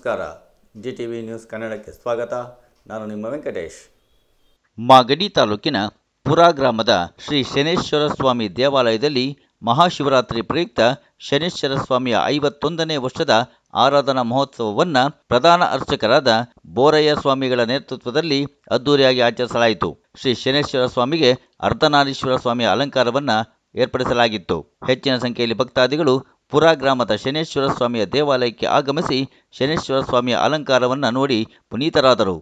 ನಮಸ್ಕಾರ. GTV news ಕನ್ನಡಕ್ಕೆ ಸ್ವಾಗತ. ನಾನು ನಿಮ್ಮ ವೆಂಕಟೇಶ್. ಮಾಗಡಿ ತಾಲೂಕಿನ ಪುರಾ ಗ್ರಾಮದ ಶ್ರೀ ಶನೇಶ್ವರ ಸ್ವಾಮಿ ದೇವಾಲಯದಲ್ಲಿ ಮಹಾಶಿವರಾತ್ರಿ ಪ್ರಯುಕ್ತ ಶನೇಶ್ವರ ಸ್ವಾಮಿಯ 51ನೇ ವರ್ಷದ ಆರಾಧನಾ ಮಹೋತ್ಸವವನ್ನು ಪ್ರಧಾನ ಅರ್ಚಕರಾದ ಬೋರಯ್ಯ ಸ್ವಾಮಿಗಳ ನೇತೃತ್ವದಲ್ಲಿ ಅದ್ದೂರಿಯಾಗಿ ಆಚರಿಸಲಾಯಿತು. ಶ್ರೀ ಶನೇಶ್ವರ ಸ್ವಾಮಿಗೆ ಅರ್ಧನಾರೀಶ್ವರ ಸ್ವಾಮಿಯ ಅಲಂಕಾರವನ್ನು ಏರ್ಪಡಿಸಲಾಗಿತ್ತು. ಹೆಚ್ಚಿನ ಸಂಖ್ಯೆಯಲ್ಲಿ ಭಕ್ತಾದಿಗಳು ಪುರಾ ಗ್ರಾಮದ ಶನೇಶ್ವರ ಸ್ವಾಮಿಯ ದೇವಾಲಯಕ್ಕೆ ಆಗಮಿಸಿ ಶನೇಶ್ವರ ಸ್ವಾಮಿಯ ಅಲಂಕಾರವನ್ನು ನೋಡಿ ಪುನೀತರಾದರು.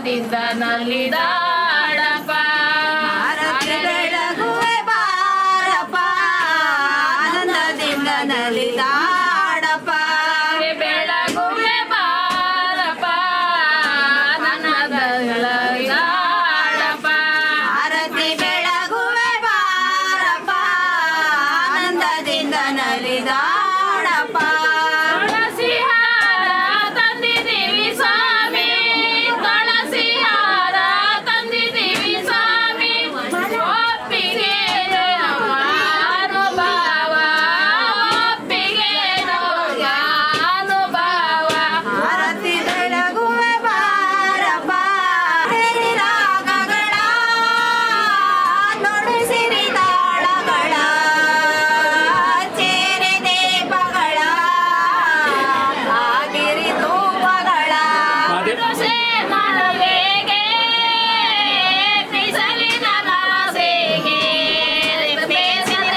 ಆನಂದದಿಂದ ನಲಿದಾಡಪ್ಪ ಆರತಿ ಬೆಳಗುವೆ ಬಾರಪ್ಪ ಆನಂದದಿಂದ ನಲಿದಾಡಪ್ಪ ಬೆಳಗುವೆ ಬಾರಪ್ಪ ಆನಂದಗಳಾಡಪ್ಪ ಆರತಿ ಬೆಳಗುವೆ ಬಾರಪ್ಪ ಆನಂದದಿಂದ ನಲಿದಾಡಪ್ಪ ತುಳಸಿ ಹಾರ ತಂದಿದ್ದೀವಿ ಸ್ವಾಮಿ ತುಳಸಿ ಹಾರ ತಂದಿದ್ದೀವಿ ಸ್ವಾಮಿ ಒಪ್ಪಿಗೆ ಅನುಭವ ಒಪ್ಪಿಗೆ ಅನುಭವ ಆರತಿ ಬೆಳಗುವೆ ಬಾರಪ್ಪ ಹಿರಿ ರಾಗಗಳ ನುಡಿಸಿರಿ ತಾಳಗಳ ಚೇರೆ ದೀಪಗಳ ಆಗಿರಿ ಧೂಪಗಳ ತುಳಸಿ ಮರಳಿಗೆ ಬಿಸಲಿನ ರಾಸೆಗೆ ಬೇಸಿದ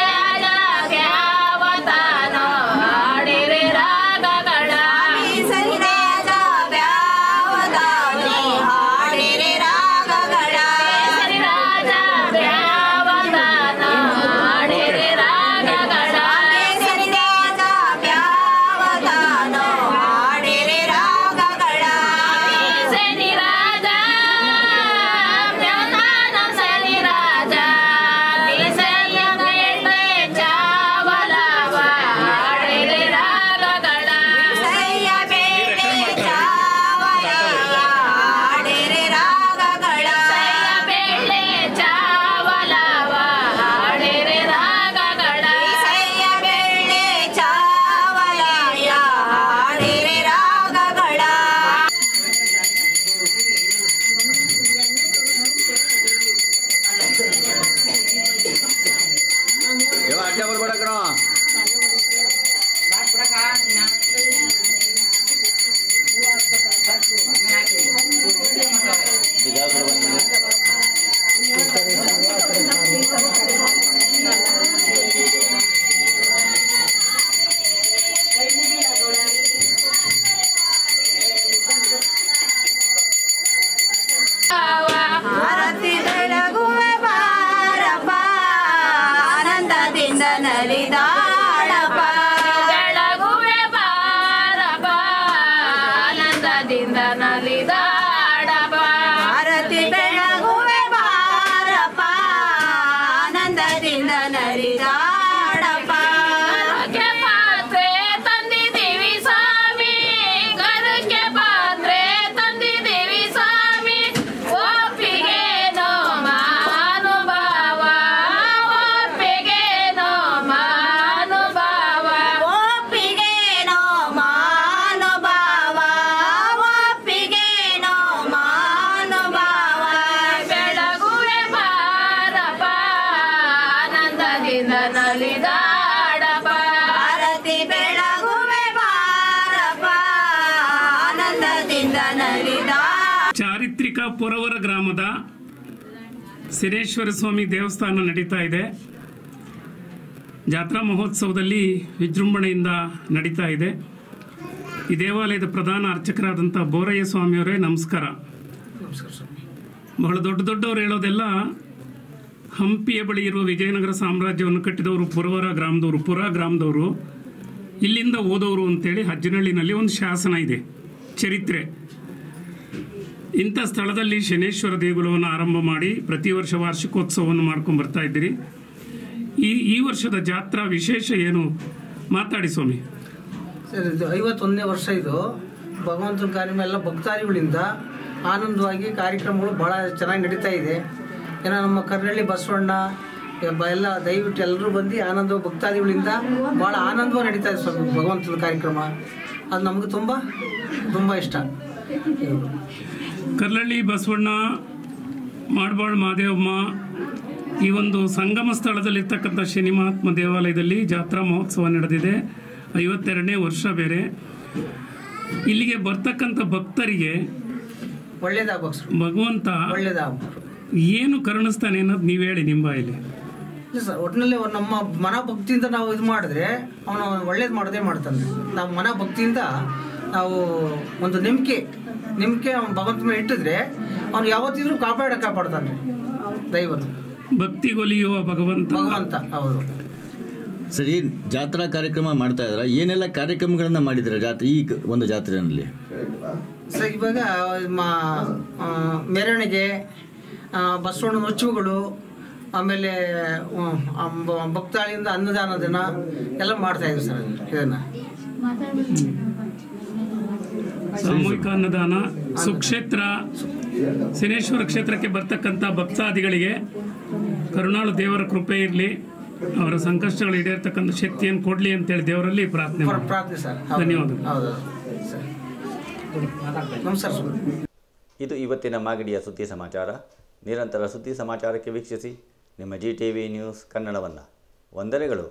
ಯಾವತಾನೋ ಆಡಿರಿ ರಾಗಗಳ ಸರಿರಾಜ ವ್ಯಾವತಾನಿ ಹಾಡಿರಿ ರಾಗಗಳ ರಾಜ ಯಾವತಾನೋ ಆಡಿರಿ ರಾಗಗಳ ಸರಿರಾಜ ವ್ಯಾವತಾನೋ ಹಾಡಿರಿ ರಾಗಗಳ ಸರಿ ರಾಜ ವ್ಯವಧಾನ ಸರಿ ರಾಜ ಬಿಸಲ ಬೇಟೆ ಚಾವಲವ ಆಡಿರಿ ರಾಗಗಳ ಸಯ್ಯ ಬೇಟೆ ಚಾವಲ ಹಾಡಿರಿ ರಾಗಗಳ ಬೇಳೆ ಚಾವಲವ ಆಡಿರಿ ರಾಗಗಳ ಸಯ್ಯ ಬೇಟೆ ಚಾವಲಯ ಹಾಡಿರಿ ರಾಗಗಳ ಯಾವ ಅಡ್ಡ ಬರ್ಬೇಡ ಕಣ. ಇದು ಯಾವ ಕಡೆ ಬಂದಿದೆ? ಆರತಿ ಬೆಳಗುವೆ ಬಾರಪ್ಪ ಆನಂದದಿಂದ ನಲಿದಾಡಪ್ಪ ಬೆಳಗುವೆ ಬಾರಪ್ಪ ಆನಂದದಿಂದ ನಲಿದಾಡಪ್ಪ ಆರತಿ ಬೆಳಗುವೆ ಬಾರಪ್ಪ ಆನಂದದಿಂದ ನಲಿದಾಡಪ್ಪ ಗರುಕೆ ಪಾತ್ರೆ ತಂದಿದ್ದೀವಿ ಸ್ವಾಮಿ ಗರುಕೆ ಪಾತ್ರೆ ತಂದಿದ್ದೀವಿ ಸ್ವಾಮಿ ಒಪ್ಪಿಗೆನೋ ಮಾನುಭಾವ ಒಪ್ಪಿಗೆನೋ ಮಾನುಭಾವ ಒಪ್ಪಿಗೆನೋ ಮಾನುಭಾವ ಒಪ್ಪಿಗೆನೋ ಮಾನುಭಾವ ಬೆಳಗುವೆ ಬಾರಪ್ಪ ಆನಂದದಿಂದ ನಲಿದಾಡಪ್ಪ ಆರತಿ ಬೆಳಗುವೆ ಬಾರಪ್ಪ ಆನಂದದಿಂದ ನಲಿದಾಡ ಚಾರಿತ್ರಿಕ ಪುರವರ ಗ್ರಾಮದ ಸಿರೇಶ್ವರ ಸ್ವಾಮಿ ದೇವಸ್ಥಾನ ನಡೀತಾ ಇದೆ. ಜಾತ್ರಾ ಮಹೋತ್ಸವದಲ್ಲಿ ವಿಜೃಂಭಣೆಯಿಂದ ನಡೀತಾ ಇದೆ. ಈ ದೇವಾಲಯದ ಪ್ರಧಾನ ಅರ್ಚಕರಾದಂಥ ಬೋರಯ್ಯ ಸ್ವಾಮಿಯವರೇ ನಮಸ್ಕಾರ. ಬಹಳ ದೊಡ್ಡವರು ಹೇಳೋದೆಲ್ಲ ಹಂಪಿಯ ಬಳಿ ಇರುವ ವಿಜಯನಗರ ಸಾಮ್ರಾಜ್ಯವನ್ನು ಕಟ್ಟಿದವರು ಪುರವರ ಗ್ರಾಮದವರು, ಪುರ ಗ್ರಾಮದವರು, ಇಲ್ಲಿಂದ ಓದೋರು ಅಂತೇಳಿ ಹಜ್ಜನಹಳ್ಳಿನಲ್ಲಿ ಒಂದು ಶಾಸನ ಇದೆ, ಚರಿತ್ರೆ. ಇಂಥ ಸ್ಥಳದಲ್ಲಿ ಶನೇಶ್ವರ ದೇಗುಲವನ್ನು ಆರಂಭ ಮಾಡಿ ಪ್ರತಿ ವರ್ಷ ವಾರ್ಷಿಕೋತ್ಸವವನ್ನು ಮಾಡ್ಕೊಂಡು ಬರ್ತಾ ಇದ್ದೀರಿ. ಈ ವರ್ಷದ ಜಾತ್ರಾ ವಿಶೇಷ ಏನು ಮಾತಾಡಿ ಸ್ವಾಮಿ. ಸರ್, ಇದು 51ನೇ ವರ್ಷ. ಇದು ಭಗವಂತನ ಕಾರ್ಯಕ್ರಮ ಎಲ್ಲ ಭಕ್ತಾದಿಗಳಿಂದ ಆನಂದವಾಗಿ ಕಾರ್ಯಕ್ರಮಗಳು ಭಾಳ ಚೆನ್ನಾಗಿ ನಡೀತಾ ಇದೆ. ಏನೋ ನಮ್ಮ ಕರ್ನಳ್ಳಿ ಬಸವಣ್ಣ ಎಲ್ಲ ದಯವಿಟ್ಟು ಎಲ್ಲರೂ ಬಂದು ಆನಂದ ಭಕ್ತಾದಿಗಳಿಂದ ಭಾಳ ಆನಂದವಾಗಿ ನಡೀತಾ ಇದೆ ಸ್ವಾಮಿ ಭಗವಂತನ ಕಾರ್ಯಕ್ರಮ. ಅದು ನಮಗೆ ತುಂಬ ತುಂಬ ಇಷ್ಟ. ಕರ್ಲಳ್ಳಿ ಬಸವಣ್ಣ, ಮಾಡಬಾಳ್ ಮಹಾದೇವಮ್ಮ ಈ ಒಂದು ಸಂಗಮ ಸ್ಥಳದಲ್ಲಿರ್ತಕ್ಕಂಥ ಶನಿ ಮಹಾತ್ಮ ದೇವಾಲಯದಲ್ಲಿ ಜಾತ್ರಾ ಮಹೋತ್ಸವ ನಡೆದಿದೆ. 52ನೇ ವರ್ಷ ಬೇರೆ. ಇಲ್ಲಿಗೆ ಬರ್ತಕ್ಕಂಥ ಭಕ್ತರಿಗೆ ಒಳ್ಳೇದಾಗಬೇಕು ಭಗವಂತ ಒಳ್ಳೇದಾಗಬೇಕು. ಏನು ಕರುಣಿಸ್ತಾನೆ ಅನ್ನೋದು ನೀವು ಹೇಳಿ ನಿಮ್ಮ ಬಾಯಲ್ಲಿ. ಇಲ್ಲ ಸರ್, ಒಟ್ಟಿನಲ್ಲಿ ನಮ್ಮ ಮನ ಭಕ್ತಿಯಿಂದ ನಾವು ಇದು ಮಾಡಿದ್ರೆ ಅವನು ಒಳ್ಳೇದು ಮಾಡೋದೇ ಮಾಡ್ತಾನೆ. ನಾವು ಮನ ಭಕ್ತಿಯಿಂದ ನಾವು ಒಂದು ನಂಬಿಕೆ ಅವನು ಭಗವಂತ ಮೇಲೆ ಇಟ್ಟಿದ್ರೆ ಅವ್ನು ಯಾವತ್ತಿದ್ರೂ ಕಾಪಾಡ್ತಾನೆ ದೈವನು, ಭಕ್ತಿಗೊಲಿಯುವ ಭಗವಂತ. ಹೌದು. ಸರಿ, ಜಾತ್ರಾ ಕಾರ್ಯಕ್ರಮ ಮಾಡ್ತಾ ಇದ್ದಾರೆ, ಏನೆಲ್ಲ ಕಾರ್ಯಕ್ರಮಗಳನ್ನ ಮಾಡಿದ್ದಾರೆ ಈ ಒಂದು ಜಾತ್ರೆಯಲ್ಲಿ? ಸರ್ ಇವಾಗ ಮೆರವಣಿಗೆ, ಬಸವಣ್ಣ ಉತ್ಸವಗಳು, ಆಮೇಲೆ ಭಕ್ತಾಳಿಯಿಂದ ಅನ್ನದಾನ ದಿನ ಎಲ್ಲ ಮಾಡ್ತಾ ಇದ್ದೀವಿ ಸರ್. ಇದನ್ನ ಸಾಮೂಹಿಕ ಅನ್ನದಾನ, ಸುಕ್ಷೇತ್ರ ಶನೇಶ್ವರ ಕ್ಷೇತ್ರಕ್ಕೆ ಬರ್ತಕ್ಕಂಥ ಭಕ್ತಾದಿಗಳಿಗೆ ಕರುಣಾಳು ದೇವರ ಕೃಪೆ ಇರಲಿ, ಅವರ ಸಂಕಷ್ಟಗಳು ಈಡೇರ್ತಕ್ಕಂಥ ಶಕ್ತಿಯನ್ನು ಕೊಡ್ಲಿ ಅಂತೇಳಿ ದೇವರಲ್ಲಿ ಪ್ರಾರ್ಥನೆ ಸರ್. ಧನ್ಯವಾದಗಳು. ನಮಸ್ಕಾರ ಸರ್. ಇದು ಇವತ್ತಿನ ಮಾಗಡಿಯ ಸುದ್ದಿ ಸಮಾಚಾರ. ನಿರಂತರ ಸುದ್ದಿ ಸಮಾಚಾರಕ್ಕೆ ವೀಕ್ಷಿಸಿ ನಿಮ್ಮ GTV ನ್ಯೂಸ್ ಕನ್ನಡವನ್ನು. ವಂದನೆಗಳು.